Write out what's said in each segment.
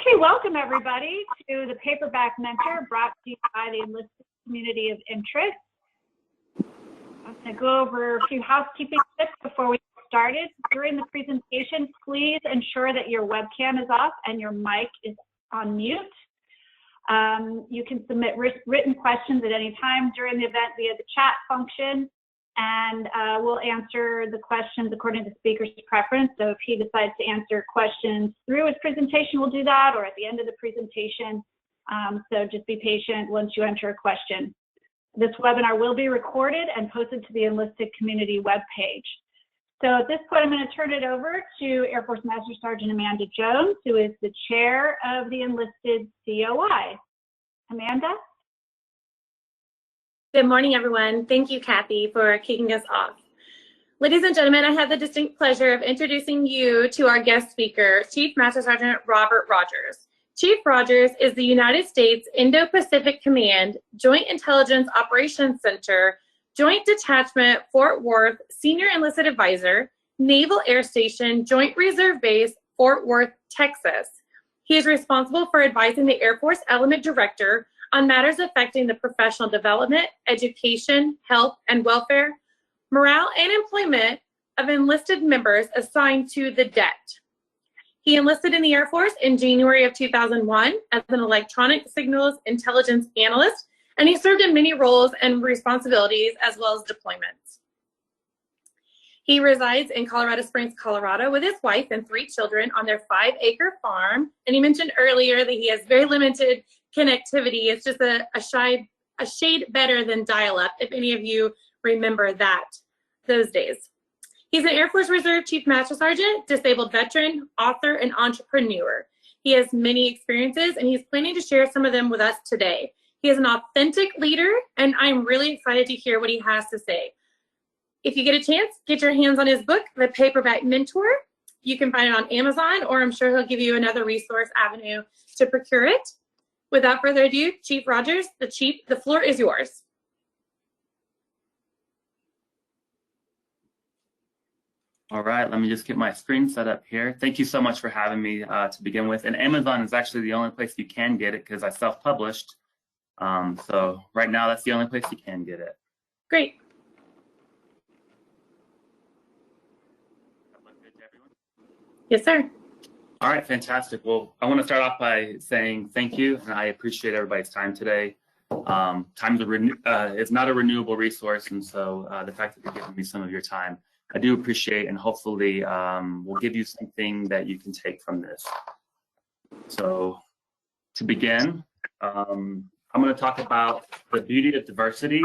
Okay, welcome everybody to the Paperback Mentor, brought to you by the Enlisted Community of Interest. I'm going to go over a few housekeeping tips before we get started. During the presentation, please ensure that your webcam is off and your mic is on mute. You can submit written questions at any time during the event via the chat function, and we'll answer the questions according to the speaker's preference. So if he decides to answer questions through his presentation, we'll do that, or at the end of the presentation. So just be patient once you enter a question. This webinar will be recorded and posted to the Enlisted Community webpage. So at this point, I'm going to turn it over to Air Force Master Sergeant Amanda Jones, who is the chair of the Enlisted COI. Amanda? Good morning, everyone. Thank you, Kathy, for kicking us off. Ladies and gentlemen, I have the distinct pleasure of introducing you to our guest speaker, Chief Master Sergeant Robert Rogers. Chief Rogers is the United States Indo-Pacific Command Joint Intelligence Operations Center, Joint Detachment Fort Worth Senior Enlisted Advisor, Naval Air Station Joint Reserve Base, Fort Worth, Texas. He is responsible for advising the Air Force Element Director on matters affecting the professional development, education, health, and welfare, morale, and employment of enlisted members assigned to the DET. He enlisted in the Air Force in January of 2001 as an electronic signals intelligence analyst, and he served in many roles and responsibilities as well as deployments. He resides in Colorado Springs, Colorado with his wife and 3 children on their 5-acre farm. And he mentioned earlier that he has very limited connectivity. It's just a shade better than dial-up, if any of you remember those days. He's an Air Force Reserve Chief Master Sergeant, disabled veteran, author, and entrepreneur. He has many experiences, and he's planning to share some of them with us today. He is an authentic leader, and I'm really excited to hear what he has to say. If you get a chance, get your hands on his book, The Paperback Mentor. You can find it on Amazon, or I'm sure he'll give you another resource avenue to procure it. Without further ado, Chief Rogers, the floor is yours. All right, let me just get my screen set up here. Thank you so much for having me to begin with. And Amazon is actually the only place you can get it because I self-published. So right now, that's the only place you can get it. Great. Yes, sir. All right, fantastic. Well, I want to start off by saying thank you, and I appreciate everybody's time today. It's not a renewable resource, and so the fact that you're giving me some of your time, I do appreciate, and hopefully we'll give you something that you can take from this. So to begin, I'm going to talk about the beauty of diversity,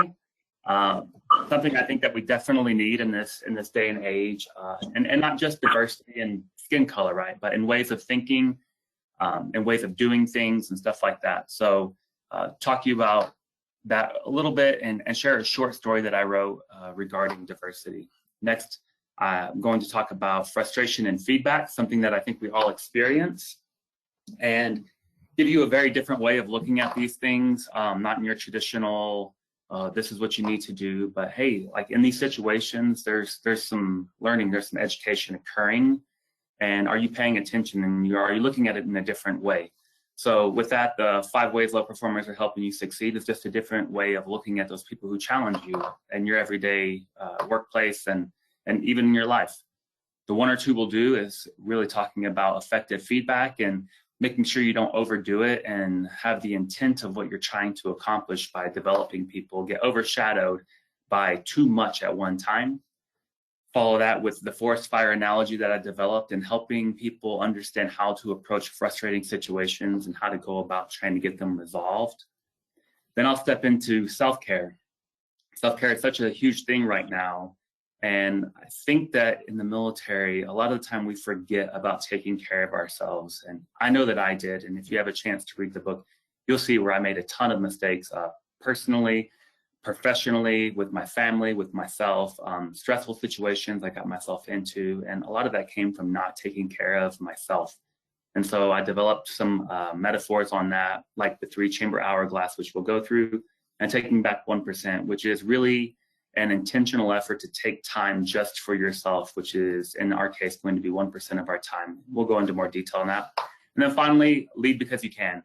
something I think that we definitely need in this day and age, and not just diversity in skin color, right, but in ways of thinking, in ways of doing things and stuff like that. So talk to you about that a little bit and share a short story that I wrote regarding diversity. Next, I'm going to talk about frustration and feedback, something that I think we all experience, and give you a very different way of looking at these things, not in your traditional, this is what you need to do, but hey, like in these situations, there's some learning, there's some education occurring, and are you paying attention, and are you looking at it in a different way? So with that, the 5 ways low performers are helping you succeed is just a different way of looking at those people who challenge you in your everyday workplace and even in your life. The 1 or 2 we'll do is really talking about effective feedback and making sure you don't overdo it and have the intent of what you're trying to accomplish by developing people get overshadowed by too much at one time. Follow that with the forest fire analogy that I developed and helping people understand how to approach frustrating situations and how to go about trying to get them resolved. Then I'll step into self-care. Self-care is such a huge thing right now. And I think that in the military, a lot of the time we forget about taking care of ourselves. And I know that I did. And if you have a chance to read the book, you'll see where I made a ton of mistakes personally, professionally, with my family, with myself, stressful situations I got myself into. And a lot of that came from not taking care of myself. And so I developed some metaphors on that, like the 3-chamber hourglass, which we'll go through, and taking back 1%, which is really an intentional effort to take time just for yourself, which is in our case going to be 1% of our time. We'll go into more detail on that. And then finally, lead because you can.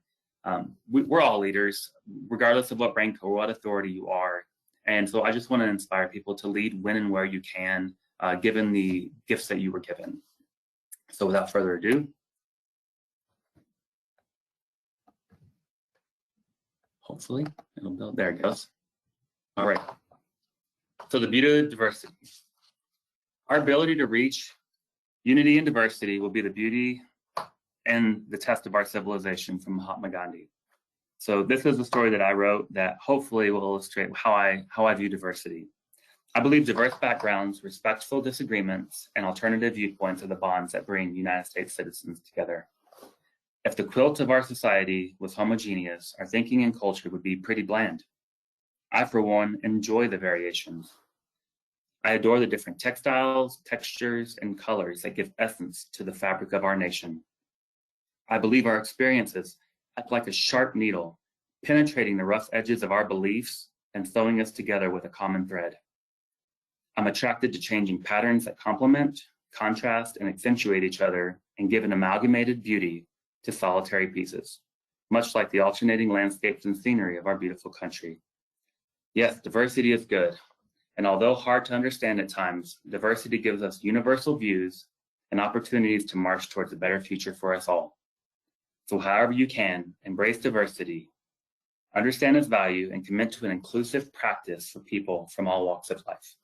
We're all leaders, regardless of what rank or what authority you are. And so I just want to inspire people to lead when and where you can, given the gifts that you were given. So without further ado, hopefully it'll build. There it goes. All right. So the beauty of diversity. Our ability to reach unity and diversity will be the beauty and the test of our civilization, from Mahatma Gandhi. So this is a story that I wrote that hopefully will illustrate how I view diversity. I believe diverse backgrounds, respectful disagreements, and alternative viewpoints are the bonds that bring United States citizens together. If the quilt of our society was homogeneous, our thinking and culture would be pretty bland. I, for one, enjoy the variations. I adore the different textiles, textures, and colors that give essence to the fabric of our nation. I believe our experiences act like a sharp needle, penetrating the rough edges of our beliefs and sewing us together with a common thread. I'm attracted to changing patterns that complement, contrast, and accentuate each other and give an amalgamated beauty to solitary pieces, much like the alternating landscapes and scenery of our beautiful country. Yes, diversity is good, and although hard to understand at times, diversity gives us universal views and opportunities to march towards a better future for us all. So however you can, embrace diversity, understand its value, and commit to an inclusive practice for people from all walks of life.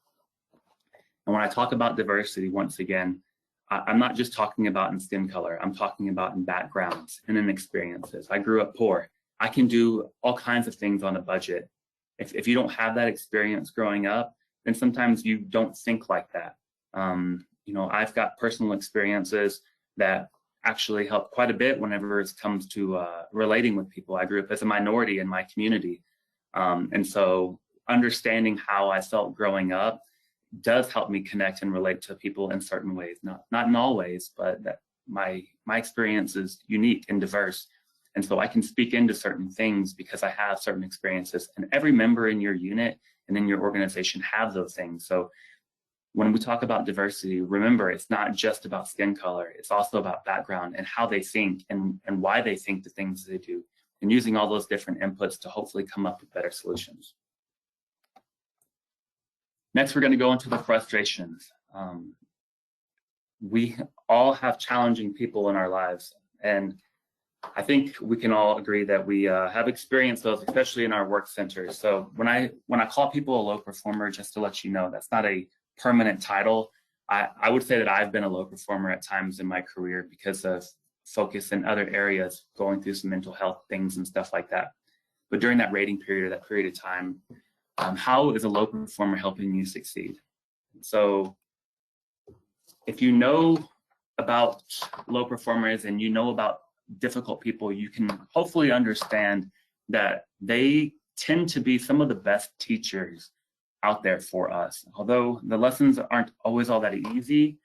And when I talk about diversity, once again, I'm not just talking about in skin color. I'm talking about in backgrounds and in experiences. I grew up poor. I can do all kinds of things on a budget. If you don't have that experience growing up, then sometimes you don't think like that. I've got personal experiences that actually help quite a bit whenever it comes to relating with people. I grew up as a minority in my community. And so understanding how I felt growing up does help me connect and relate to people in certain ways, not in all ways, but that my experience is unique and diverse. And so I can speak into certain things because I have certain experiences, and every member in your unit and in your organization have those things. So when we talk about diversity, remember, it's not just about skin color. It's also about background and how they think and why they think the things they do, and using all those different inputs to hopefully come up with better solutions. Next, we're going to go into the frustrations. We all have challenging people in our lives, and I think we can all agree that we have experienced those, especially in our work centers. So when I call people a low performer, just to let you know, that's not a permanent title. I would say that I've been a low performer at times in my career because of focus in other areas, going through some mental health things and stuff like that. But during that rating period, or that period of time, how is a low performer helping you succeed? So if you know about low performers and you know about difficult people, you can hopefully understand that they tend to be some of the best teachers out there for us. Although the lessons aren't always all that easy,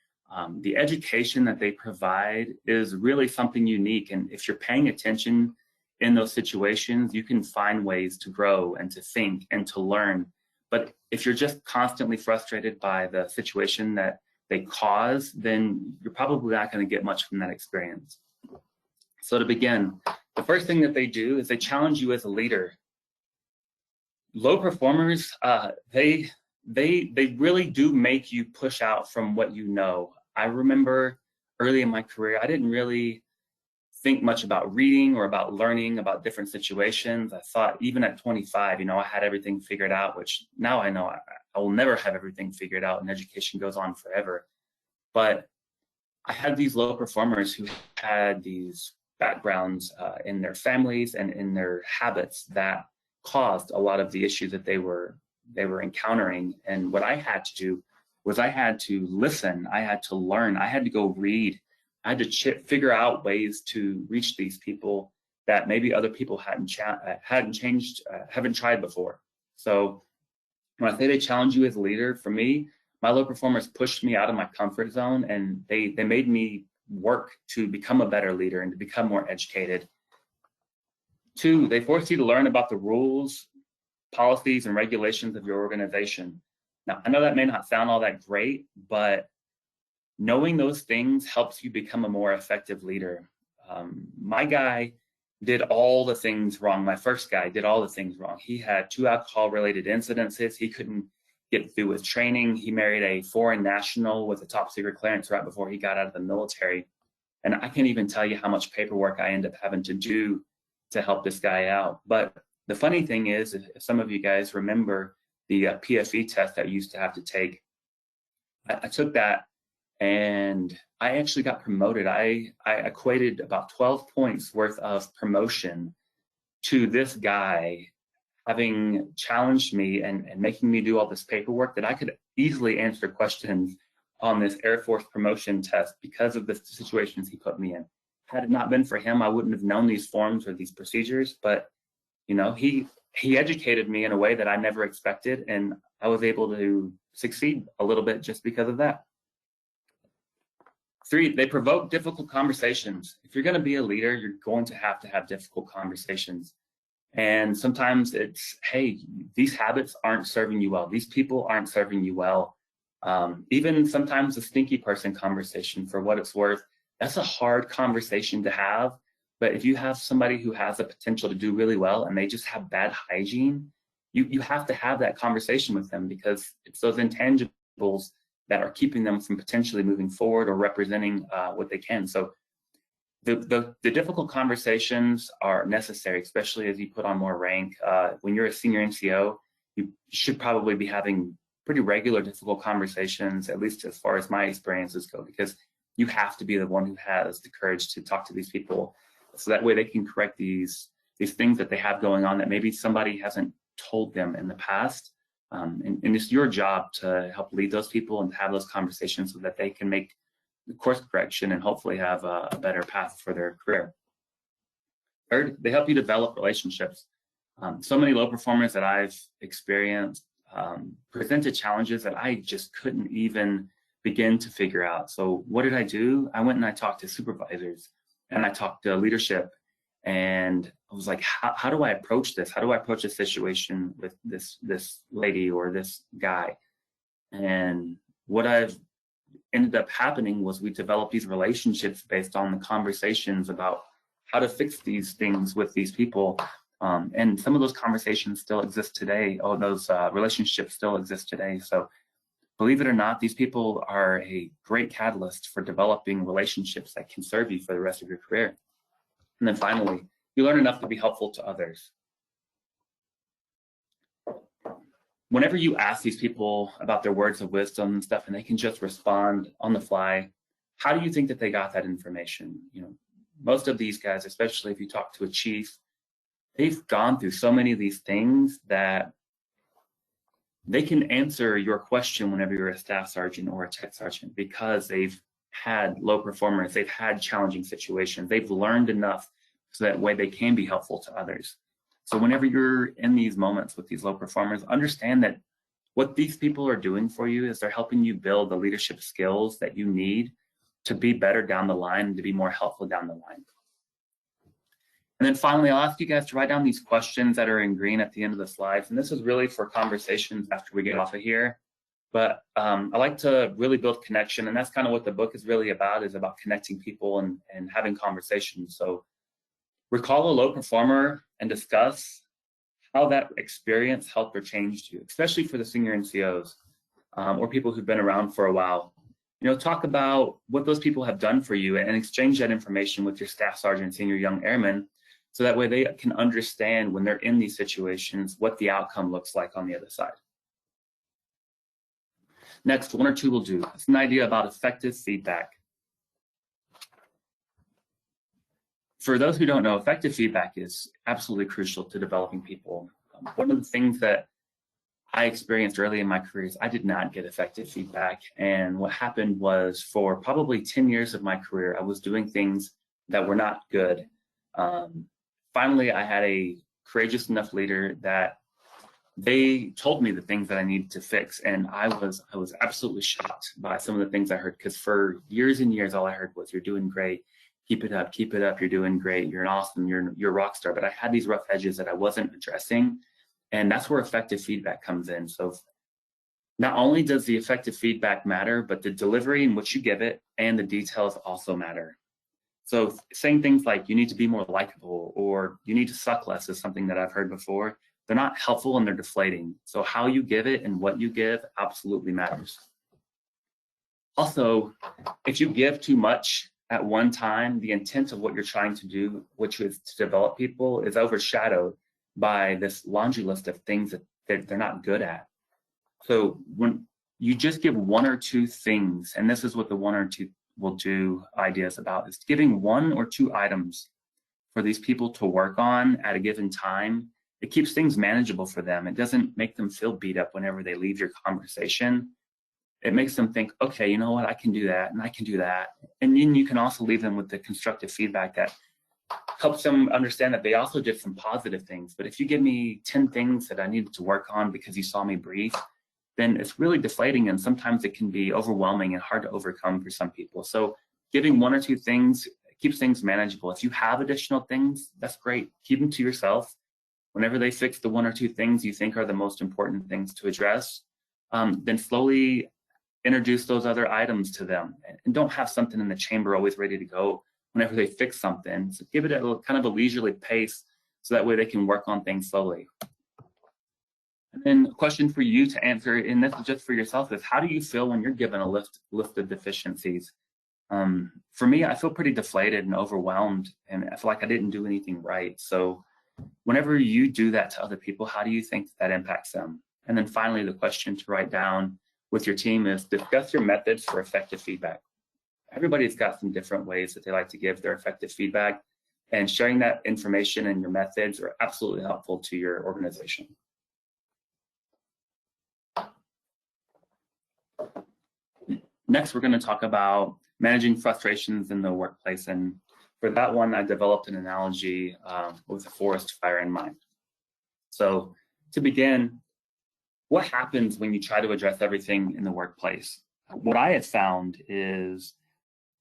the education that they provide is really something unique. And if you're paying attention in those situations, you can find ways to grow and to think and to learn. But if you're just constantly frustrated by the situation that they cause, then you're probably not going to get much from that experience. So to begin, the first thing that they do is they challenge you as a leader. Low performers, they really do make you push out from what you know. I remember early in my career, I didn't really think much about reading or about learning about different situations. I thought even at 25, I had everything figured out, which now I know I will never have everything figured out, and education goes on forever. But I had these low performers who had these backgrounds in their families and in their habits that caused a lot of the issues that they were encountering. And what I had to do was I had to listen, I had to learn, I had to go read, I had to figure out ways to reach these people that maybe other people haven't tried before. So when I say they challenge you as a leader, for me, my low performers pushed me out of my comfort zone, and they made me work to become a better leader and to become more educated. 2, they force you to learn about the rules, policies, and regulations of your organization. Now, I know that may not sound all that great, but knowing those things helps you become a more effective leader. My guy did all the things wrong. My first guy did all the things wrong. He had 2 alcohol-related incidences. He couldn't get through his training. He married a foreign national with a top secret clearance right before he got out of the military. And I can't even tell you how much paperwork I end up having to do to help this guy out. But the funny thing is, if some of you guys remember the PFE test that you used to have to take, I took that and I actually got promoted. I equated about 12 points worth of promotion to this guy having challenged me and making me do all this paperwork that I could easily answer questions on this Air Force promotion test because of the situations he put me in. Had it not been for him, I wouldn't have known these forms or these procedures, but you know, he educated me in a way that I never expected, and I was able to succeed a little bit just because of that. 3, they provoke difficult conversations. If you're going to be a leader, you're going to have difficult conversations. And sometimes it's, hey, these habits aren't serving you well. These people aren't serving you well. Even sometimes a stinky person conversation, for what it's worth, that's a hard conversation to have. But if you have somebody who has the potential to do really well and they just have bad hygiene, you have to have that conversation with them, because it's those intangibles that are keeping them from potentially moving forward or representing what they can. So the difficult conversations are necessary, especially as you put on more rank. When you're a senior NCO, you should probably be having pretty regular difficult conversations, at least as far as my experiences go, because you have to be the one who has the courage to talk to these people, so that way they can correct these things that they have going on that maybe somebody hasn't told them in the past. And it's your job to help lead those people and have those conversations so that they can make the course correction and hopefully have a better path for their career. 3rd, they help you develop relationships. So many low performers that I've experienced presented challenges that I just couldn't even begin to figure out. So what did I do? I went and I talked to supervisors and I talked to leadership, and I was like, how do I approach this? How do I approach this situation with this lady or this guy? And what I've ended up happening was we developed these relationships based on the conversations about how to fix these things with these people. And some of those conversations still exist today. Oh, those relationships still exist today. So believe it or not, these people are a great catalyst for developing relationships that can serve you for the rest of your career. And then finally, you learn enough to be helpful to others. Whenever you ask these people about their words of wisdom and stuff, and they can just respond on the fly, how do you think that they got that information? You know, most of these guys, especially if you talk to a chief, they've gone through so many of these things that they can answer your question whenever you're a staff sergeant or a tech sergeant, because they've had low performers, they've had challenging situations, they've learned enough so that way they can be helpful to others. So whenever you're in these moments with these low performers, understand that what these people are doing for you is they're helping you build the leadership skills that you need to be better down the line and to be more helpful down the line. And then finally, I'll ask you guys to write down these questions that are in green at the end of the slides. And this is really for conversations after we get off of here. But I like to really build connection. And that's kind of what the book is really about, is about connecting people and having conversations. So recall a low performer and discuss how that experience helped or changed you, especially for the senior NCOs or people who've been around for a while. You know, talk about what those people have done for you and exchange that information with your staff sergeant, senior young airmen, so that way they can understand when they're in these situations what the outcome looks like on the other side. Next, 1 or 2 will do. It's an idea about effective feedback. For those who don't know, effective feedback is absolutely crucial to developing people. One of the things that I experienced early in my career is I did not get effective feedback. And what happened was, for probably 10 years of my career, I was doing things that were not good. Finally, I had a courageous enough leader that they told me the things that I needed to fix. And I was absolutely shocked by some of the things I heard, because for years and years, all I heard was, "You're doing great. Keep it up, you're doing great, you're an awesome, you're a rock star." But I had these rough edges that I wasn't addressing, and that's where effective feedback comes in. So not only does the effective feedback matter, but the delivery in which you give it and the details also matter. So saying things like you need to be more likable or you need to suck less is something that I've heard before. They're not helpful and they're deflating. So how you give it and what you give absolutely matters. Also, if you give too much at one time, the intent of what you're trying to do, which is to develop people, is overshadowed by this laundry list of things that they're not good at. So when you just give one or two things, and this is what the one or two will do ideas about, is giving one or two items for these people to work on at a given time. It keeps things manageable for them. It doesn't make them feel beat up whenever they leave your conversation. It makes them think, okay, you know what, I can do that and I can do that. And then you can also leave them with the constructive feedback that helps them understand that they also did some positive things. But if you give me 10 things that I needed to work on because you saw me breathe, then it's really deflating, and sometimes it can be overwhelming and hard to overcome for some people. So giving one or two things keeps things manageable. If you have additional things, that's great. Keep them to yourself. Whenever they fix the one or two things you think are the most important things to address, then slowly introduce those other items to them, and don't have something in the chamber always ready to go whenever they fix something. So give it a kind of a leisurely pace so that way they can work on things slowly. And then a question for you to answer, and this is just for yourself, is how do you feel when you're given a list of deficiencies? For me, I feel pretty deflated and overwhelmed, and I feel like I didn't do anything right. So whenever you do that to other people, how do you think that impacts them? And then finally, the question to write down with your team is discuss your methods for effective feedback. Everybody's got some different ways that they like to give their effective feedback, and sharing that information and your methods are absolutely helpful to your organization. Next, we're going to talk about managing frustrations in the workplace. And for that one, I developed an analogy with a forest fire in mind. So to begin, what happens when you try to address everything in the workplace? What I have found is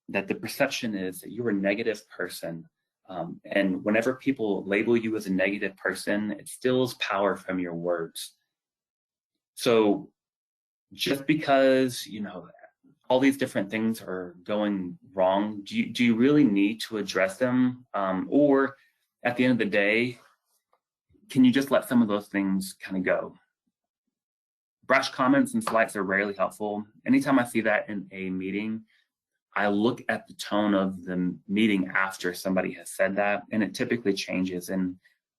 that the perception is that you're a negative person. And whenever people label you as a negative person, it steals power from your words. So just because, you know, all these different things are going wrong, do you really need to address them? Or at the end of the day, can you just let some of those things kind of go? Brash comments and slights are rarely helpful. Anytime I see that in a meeting, I look at the tone of the meeting after somebody has said that, and it typically changes. And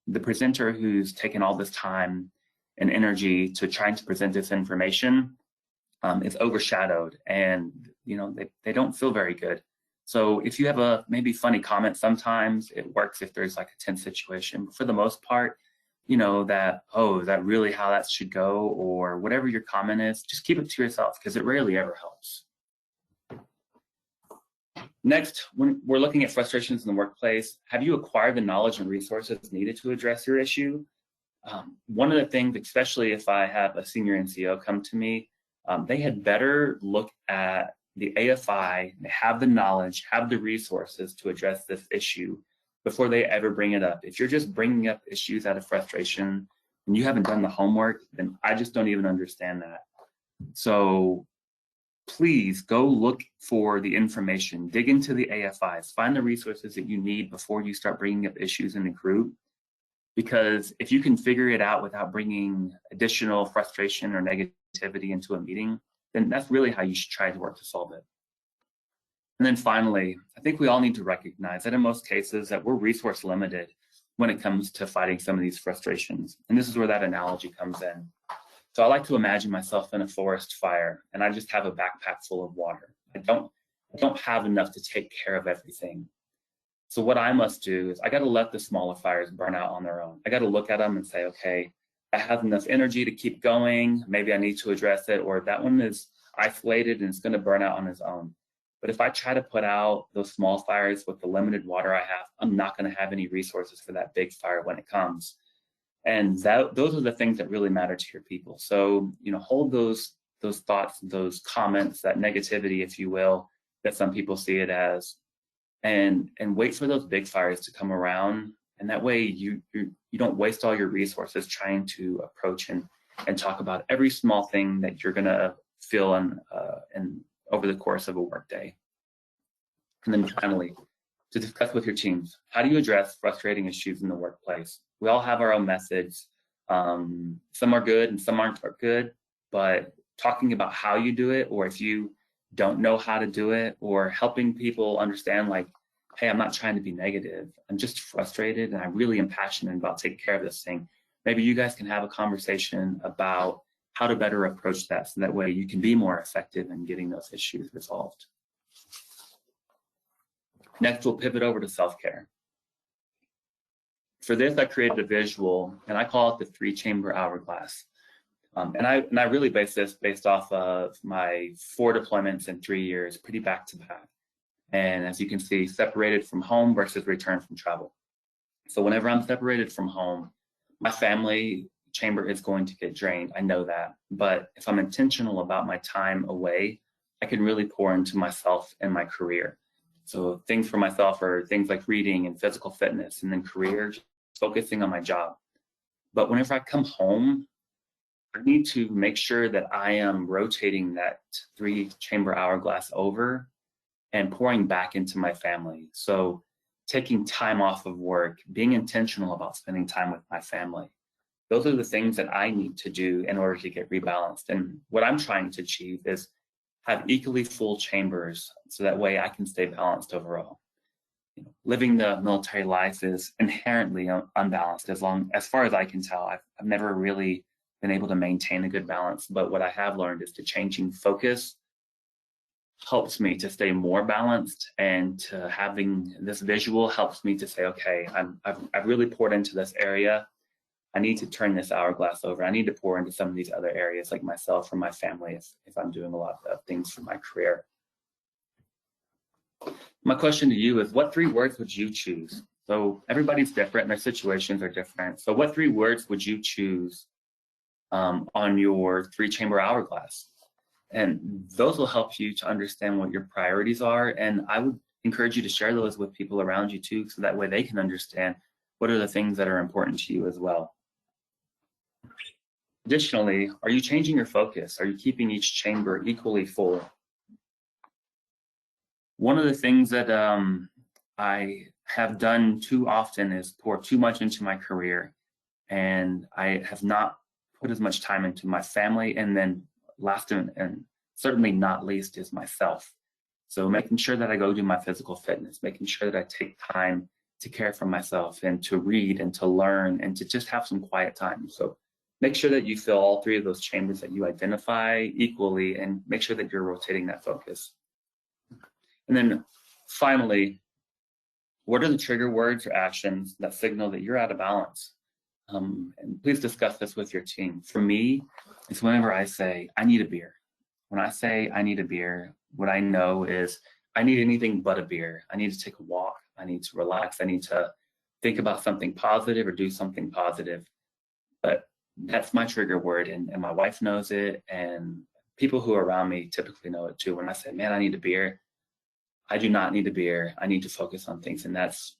the presenter who's taken all this time and energy to trying to present this information is overshadowed, and you know they don't feel very good. So if you have a maybe funny comment, sometimes it works if there's like a tense situation. But for the most part, you know that, oh, is that really how that should go, or whatever your comment is, just keep it to yourself because it rarely ever helps. Next, when we're looking at frustrations in the workplace, have you acquired the knowledge and resources needed to address your issue? One of the things, especially if I have a senior NCO come to me, they had better look at the AFI, they have the knowledge, have the resources to address this issue before they ever bring it up. If you're just bringing up issues out of frustration and you haven't done the homework, then I just don't even understand that. So please go look for the information, dig into the AFIs, find the resources that you need before you start bringing up issues in a group. Because if you can figure it out without bringing additional frustration or negativity into a meeting, then that's really how you should try to work to solve it. And then finally, I think we all need to recognize that in most cases that we're resource limited when it comes to fighting some of these frustrations. And this is where that analogy comes in. So I like to imagine myself in a forest fire, and I just have a backpack full of water. I don't have enough to take care of everything. So what I must do is I got to let the smaller fires burn out on their own. I got to look at them and say, okay, I have enough energy to keep going. Maybe I need to address it, or that one is isolated and it's going to burn out on its own. But if I try to put out those small fires with the limited water I have, I'm not going to have any resources for that big fire when it comes. And those are the things that really matter to your people. So, you know, hold those thoughts, those comments, that negativity, if you will, that some people see it as, and wait for those big fires to come around. And that way you don't waste all your resources trying to approach and talk about every small thing that you're going to feel in over the course of a workday. And then finally, to discuss with your teams. How do you address frustrating issues in the workplace? We all have our own methods. Some are good and some aren't good, but talking about how you do it, or if you don't know how to do it, or helping people understand like, hey, I'm not trying to be negative. I'm just frustrated and I really am passionate about taking care of this thing. Maybe you guys can have a conversation about how to better approach that, so that way you can be more effective in getting those issues resolved. Next, we'll pivot over to self-care. For this, I created a visual, and I call it the 3-chamber hourglass. And I really base this based off of my 4 deployments in 3 years, pretty back to back. And as you can see, separated from home versus return from travel. So whenever I'm separated from home, my family chamber is going to get drained. I know that. But if I'm intentional about my time away, I can really pour into myself and my career. So things for myself are things like reading and physical fitness, and then career, just focusing on my job. But whenever I come home, I need to make sure that I am rotating that 3-chamber hourglass over and pouring back into my family. So taking time off of work, being intentional about spending time with my family. Those are the things that I need to do in order to get rebalanced. And what I'm trying to achieve is have equally full chambers, so that way I can stay balanced overall. Living the military life is inherently unbalanced, as far as I can tell. I've never really been able to maintain a good balance, but what I have learned is to changing focus helps me to stay more balanced, and to having this visual helps me to say, okay, I've really poured into this area. I need to turn this hourglass over. I need to pour into some of these other areas, like myself or my family, if I'm doing a lot of things for my career. My question to you is, what 3 words would you choose? So everybody's different and their situations are different. So what 3 words would you choose on your 3-chamber hourglass? And those will help you to understand what your priorities are. And I would encourage you to share those with people around you too, so that way they can understand what are the things that are important to you as well. Additionally, are you changing your focus? Are you keeping each chamber equally full? One of the things that I have done too often is pour too much into my career, and I have not put as much time into my family, and then last and certainly not least is myself. So making sure that I go do my physical fitness, making sure that I take time to care for myself and to read and to learn and to just have some quiet time. So make sure that you fill all 3 of those chambers that you identify equally, and make sure that you're rotating that focus. And then finally, what are the trigger words or actions that signal that you're out of balance? And please discuss this with your team. For me, it's whenever I say, I need a beer. When I say I need a beer, what I know is I need anything but a beer. I need to take a walk. I need to relax. I need to think about something positive or do something positive. But that's my trigger word, and my wife knows it, and people who are around me typically know it too. When I say, man, I need a beer, I do not need a beer. I need to focus on things. And that's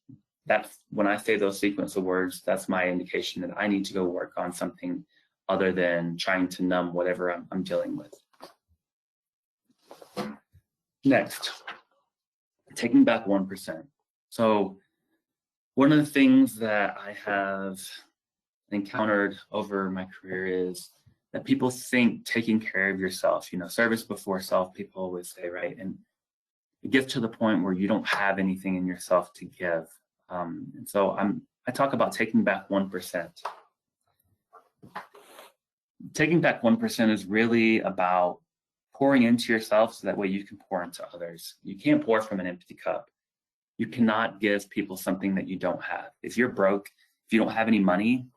when I say those sequence of words, that's my indication that I need to go work on something other than trying to numb whatever I'm dealing with. Next, taking back 1%. So one of the things that I have encountered over my career is that people think taking care of yourself, service before self, people always say, right? And it gets to the point where you don't have anything in yourself to give. And so I talk about taking back 1%. Taking back 1% is really about pouring into yourself, so that way you can pour into others. You can't pour from an empty cup. You cannot give people something that you don't have. If you're broke, if you don't have any money,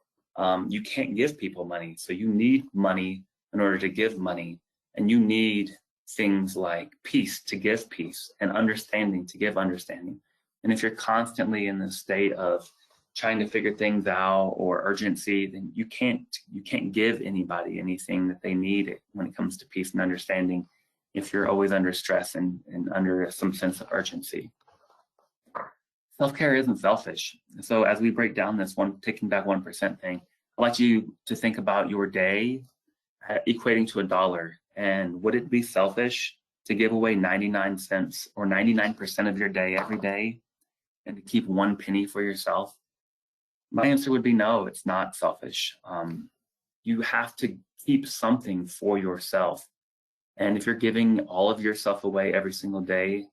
you can't give people money. So you need money in order to give money, and you need things like peace to give peace, and understanding to give understanding. And if you're constantly in the state of trying to figure things out or urgency, then you can't give anybody anything that they need when it comes to peace and understanding, if you're always under stress and under some sense of urgency. Self-care isn't selfish. So as we break down this taking back 1% thing, I'd like you to think about your day equating to $1. And would it be selfish to give away 99 cents or 99% of your day every day and to keep 1 penny for yourself? My answer would be no, it's not selfish. You have to keep something for yourself. And if you're giving all of yourself away every single day,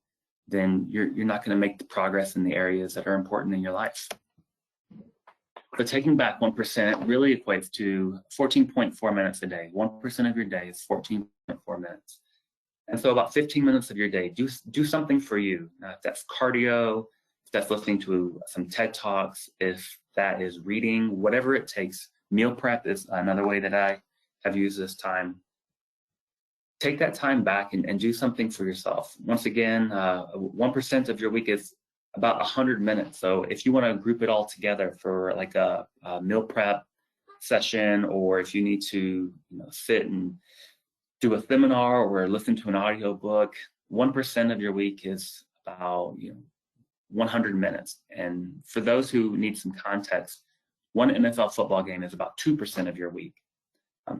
then you're not going to make the progress in the areas that are important in your life. So taking back 1% really equates to 14.4 minutes a day. 1% of your day is 14.4 minutes. And so about 15 minutes of your day, do something for you. Now, if that's cardio, if that's listening to some TED Talks, if that is reading, whatever it takes. Meal prep is another way that I have used this time. Take that time back and do something for yourself. Once again, 1% of your week is about 100 minutes. So if you want to group it all together for like a meal prep session, or if you need to sit and do a seminar or listen to an audio book, 1% of your week is about 100 minutes. And for those who need some context, one NFL football game is about 2% of your week.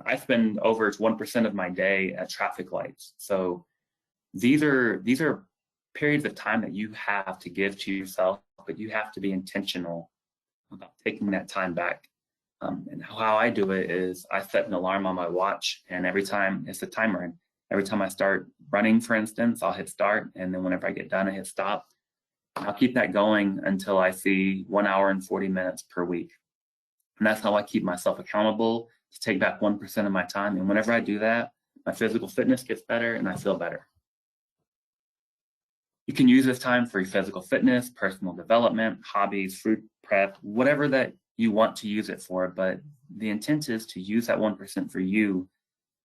I spend over 1% of my day at traffic lights. So these are periods of time that you have to give to yourself, but you have to be intentional about taking that time back. And how I do it is I set an alarm on my watch, and every time it's a timer. And every time I start running, for instance, I'll hit start, and then whenever I get done, I hit stop. And I'll keep that going until I see 1 hour and 40 minutes per week. And that's how I keep myself accountable to take back 1% of my time. And whenever I do that, my physical fitness gets better and I feel better. You can use this time for your physical fitness, personal development, hobbies, food prep, whatever that you want to use it for. But the intent is to use that 1% for you,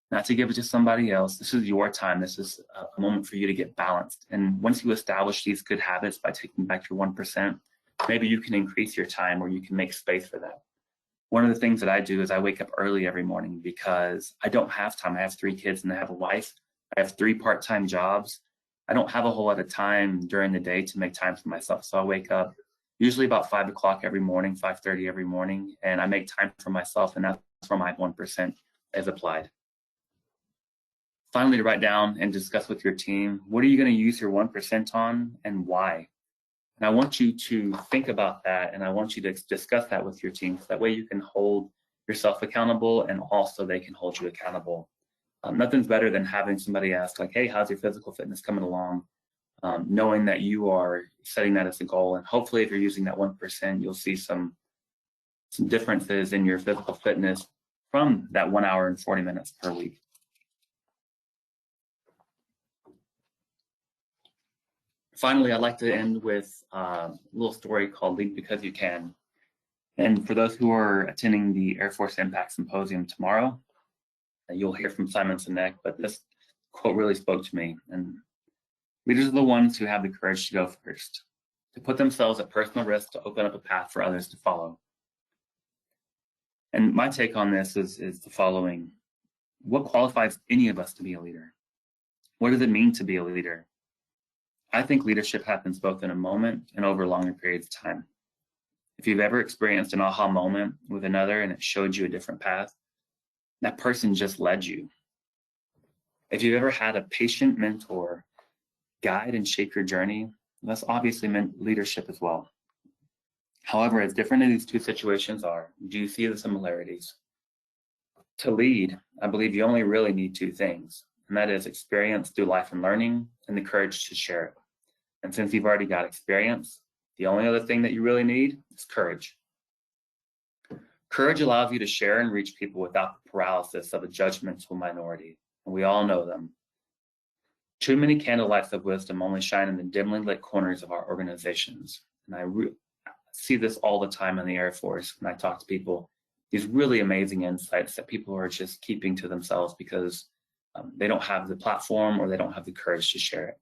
not to give it to somebody else. This is your time. This is a moment for you to get balanced. And once you establish these good habits by taking back your 1%, maybe you can increase your time, or you can make space for that. One of the things that I do is I wake up early every morning because I don't have time. I have 3 kids and I have a wife. I have 3 part-time jobs. I don't have a whole lot of time during the day to make time for myself. So I wake up usually about 5 o'clock every morning, 5:30 every morning, and I make time for myself, and that's where my 1% is applied. Finally, to write down and discuss with your team, what are you going to use your 1% on and why? And I want you to think about that, and I want you to discuss that with your team, so that way you can hold yourself accountable and also they can hold you accountable. Nothing's better than having somebody ask, like, hey, how's your physical fitness coming along? Knowing that you are setting that as a goal. And hopefully if you're using that 1%, you'll see some differences in your physical fitness from that 1 hour and 40 minutes per week. Finally, I'd like to end with a little story called Lead Because You Can. And for those who are attending the Air Force Impact Symposium tomorrow, you'll hear from Simon Sinek, but this quote really spoke to me. And leaders are the ones who have the courage to go first, to put themselves at personal risk to open up a path for others to follow. And my take on this is the following. What qualifies any of us to be a leader? What does it mean to be a leader? I think leadership happens both in a moment and over longer periods of time. If you've ever experienced an aha moment with another and it showed you a different path, that person just led you. If you've ever had a patient mentor guide and shape your journey, that's obviously meant leadership as well. However, as different as these two situations are, do you see the similarities? To lead, I believe you only really need 2 things, and that is experience through life and learning and the courage to share it. And since you've already got experience, the only other thing that you really need is courage. Courage allows you to share and reach people without the paralysis of a judgmental minority, and we all know them. Too many candlelights of wisdom only shine in the dimly lit corners of our organizations. And I see this all the time in the Air Force when I talk to people, these really amazing insights that people are just keeping to themselves because they don't have the platform or they don't have the courage to share it.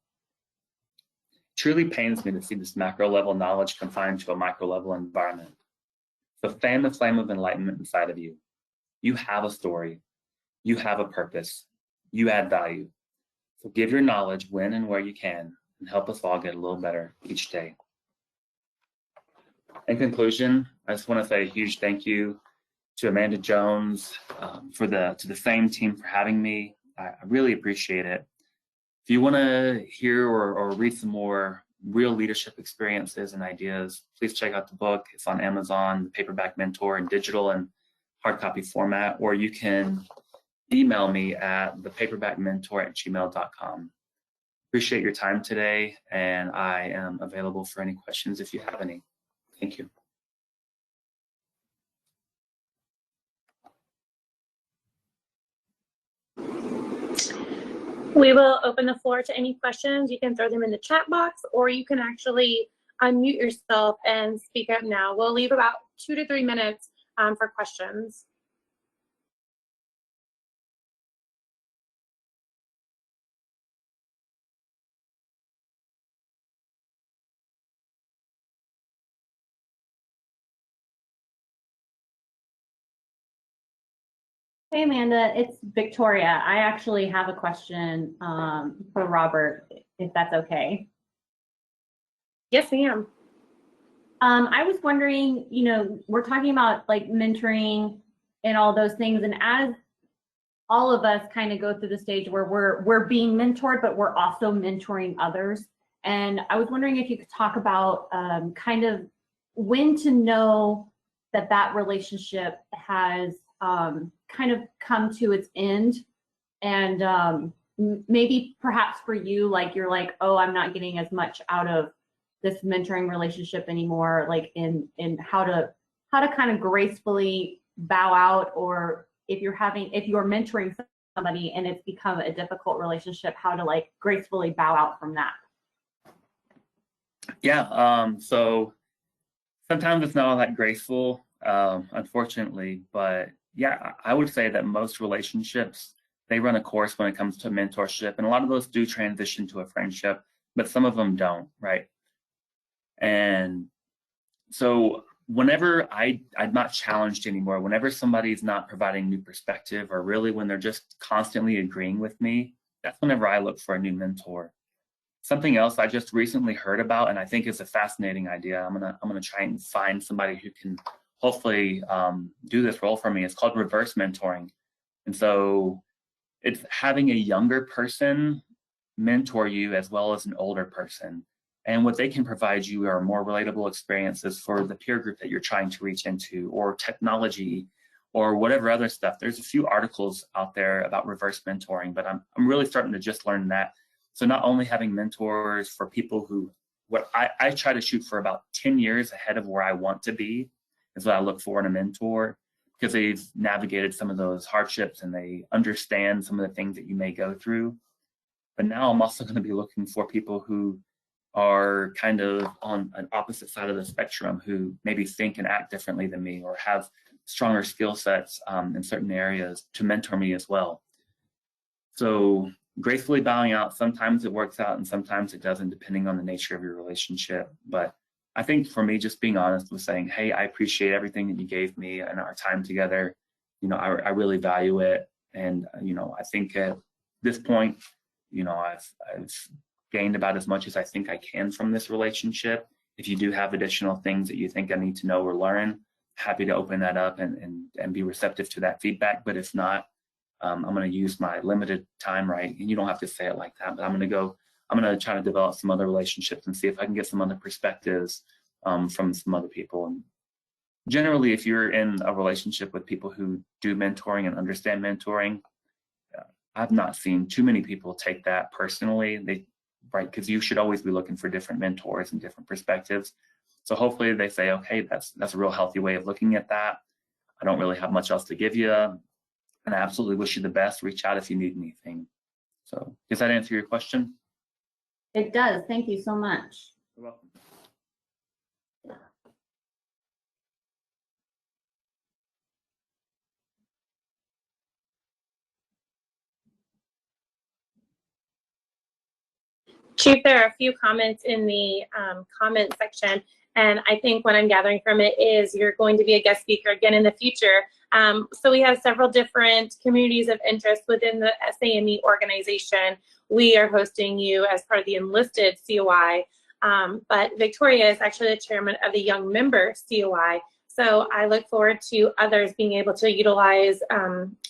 It truly pains me to see this macro level knowledge confined to a micro level environment. So fan the flame of enlightenment inside of you. You have a story. You have a purpose. You add value. So give your knowledge when and where you can and help us all get a little better each day. In conclusion, I just want to say a huge thank you to Amanda Jones, to the FAME team for having me. I really appreciate it. If you want to hear or read some more real leadership experiences and ideas, please check out the book. It's on Amazon, the Paperback Mentor, in digital and hard copy format, or you can email me at thepaperbackmentor@gmail.com. Appreciate your time today, and I am available for any questions if you have any. Thank you. We will open the floor to any questions. You can throw them in the chat box, or you can actually unmute yourself and speak up now. We'll leave about 2 to 3 minutes for questions. Hey Amanda, it's Victoria. I actually have a question for Robert, if that's okay. Yes, ma'am. I was wondering, you know, we're talking about like mentoring and all those things, and as all of us kind of go through the stage where we're being mentored, but we're also mentoring others. And I was wondering if you could talk about kind of when to know that that relationship has kind of come to its end, and maybe perhaps for you, like you're like, oh, I'm not getting as much out of this mentoring relationship anymore, like in how to kind of gracefully bow out, or if you're mentoring somebody and it's become a difficult relationship, how to like gracefully bow out from that. Yeah, so sometimes it's not all that graceful, unfortunately, but yeah, I would say that most relationships, they run a course when it comes to mentorship, and a lot of those do transition to a friendship, but some of them don't, right? And so whenever I'm not challenged anymore, whenever somebody's not providing new perspective, or really when they're just constantly agreeing with me, that's whenever I look for a new mentor. Something else I just recently heard about, and I think is a fascinating idea. I'm gonna try and find somebody who can hopefully do this role for me. It's called reverse mentoring. And so it's having a younger person mentor you as well as an older person. And what they can provide you are more relatable experiences for the peer group that you're trying to reach into, or technology, or whatever other stuff. There's a few articles out there about reverse mentoring, but I'm really starting to just learn that. So not only having mentors for people who, what I try to shoot for about 10 years ahead of where I want to be, is what I look for in a mentor, because they've navigated some of those hardships and they understand some of the things that you may go through. But now I'm also going to be looking for people who are kind of on an opposite side of the spectrum, who maybe think and act differently than me, or have stronger skill sets in certain areas to mentor me as well. So gracefully bowing out, sometimes it works out and sometimes it doesn't, depending on the nature of your relationship. But I think for me, just being honest with saying, hey, I appreciate everything that you gave me and our time together. You know, I really value it. And, you know, I think at this point, you know, I've gained about as much as I think I can from this relationship. If you do have additional things that you think I need to know or learn, happy to open that up and be receptive to that feedback. But if not, I'm going to use my limited time, right? And you don't have to say it like that, but I'm going to try to develop some other relationships and see if I can get some other perspectives from some other people. And generally, if you're in a relationship with people who do mentoring and understand mentoring, I've not seen too many people take that personally. Right, because you should always be looking for different mentors and different perspectives. So hopefully they say, okay, that's a real healthy way of looking at that. I don't really have much else to give you, and I absolutely wish you the best. Reach out if you need anything. So does that answer your question? It does. Thank you so much. You're welcome. Chief, there are a few comments in the comment section, and I think what I'm gathering from it is you're going to be a guest speaker again in the future. So we have several different communities of interest within the SAME organization. We are hosting you as part of the Enlisted COI, but Victoria is actually the chairman of the Young Member COI. So I look forward to others being able to utilize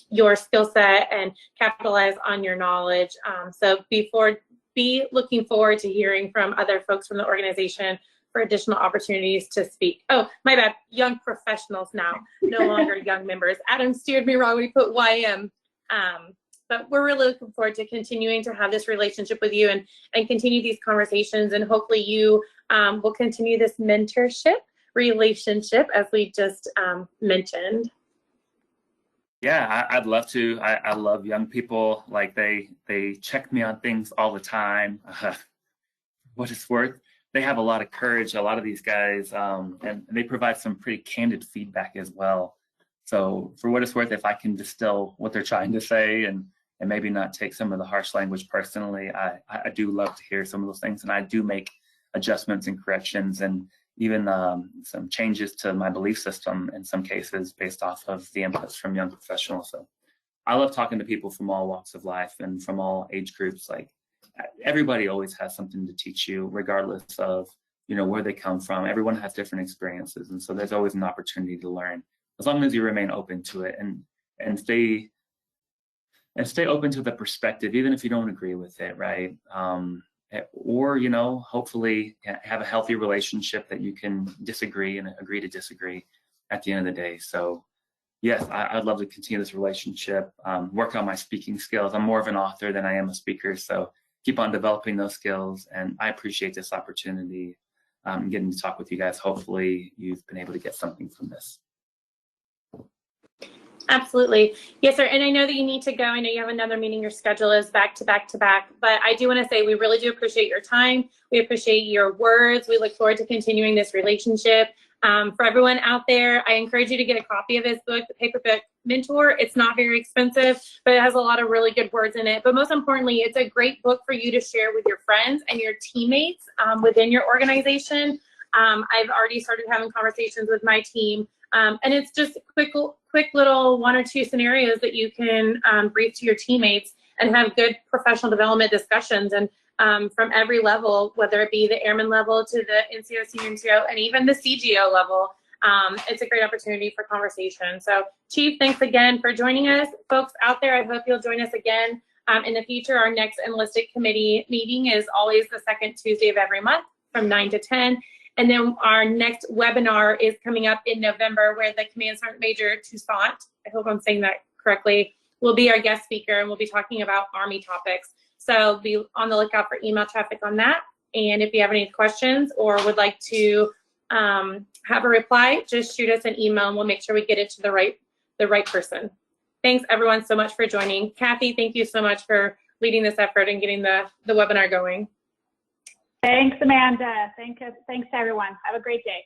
your skill set and capitalize on your knowledge. So before be looking forward to hearing from other folks from the organization for additional opportunities to speak. Oh, my bad, young professionals now, no longer young members. Adam steered me wrong when he put YM. But we're really looking forward to continuing to have this relationship with you and continue these conversations, and hopefully you will continue this mentorship relationship as we just mentioned. Yeah, I'd love to. I love young people. Like they check me on things all the time. What it's worth, they have a lot of courage, a lot of these guys, and they provide some pretty candid feedback as well. So for what it's worth, if I can distill what they're trying to say and maybe not take some of the harsh language personally, I do love to hear some of those things, and I do make adjustments and corrections and even some changes to my belief system in some cases based off of the inputs from young professionals. So I love talking to people from all walks of life and from all age groups. Like everybody always has something to teach you, regardless of where they come from. Everyone has different experiences, and so there's always an opportunity to learn as long as you remain open to it and stay open to the perspective, even if you don't agree with it, right? Or hopefully have a healthy relationship that you can disagree and agree to disagree at the end of the day. So yes, I'd love to continue this relationship, work on my speaking skills. I'm more of an author than I am a speaker, so keep on developing those skills, and I appreciate this opportunity, getting to talk with you guys. Hopefully you've been able to get something from this. Absolutely. Yes, sir. And I know that you need to go. I know you have another meeting. Your schedule is back to back to back. But I do want to say we really do appreciate your time. We appreciate your words. We look forward to continuing this relationship. For everyone out there, I encourage you to get a copy of his book, The Paperback Mentor. It's not very expensive, but it has a lot of really good words in it. But most importantly, it's a great book for you to share with your friends and your teammates within your organization. I've already started having conversations with my team. And it's just quick little 1 or 2 scenarios that you can brief to your teammates and have good professional development discussions. And from every level, whether it be the airman level to the NCO, senior NCO, and even the CGO level, it's a great opportunity for conversation. So Chief, thanks again for joining us. Folks out there, I hope you'll join us again in the future. Our next Enlisted Committee meeting is always the second Tuesday of every month from 9 to 10. And then our next webinar is coming up in November, where the Command Sergeant Major Toussaint, I hope I'm saying that correctly, will be our guest speaker, and we'll be talking about Army topics. So be on the lookout for email traffic on that. And if you have any questions or would like to have a reply, just shoot us an email and we'll make sure we get it to the right person. Thanks everyone so much for joining. Kathy, thank you so much for leading this effort and getting the webinar going. Thanks, Amanda. Thanks everyone. Have a great day.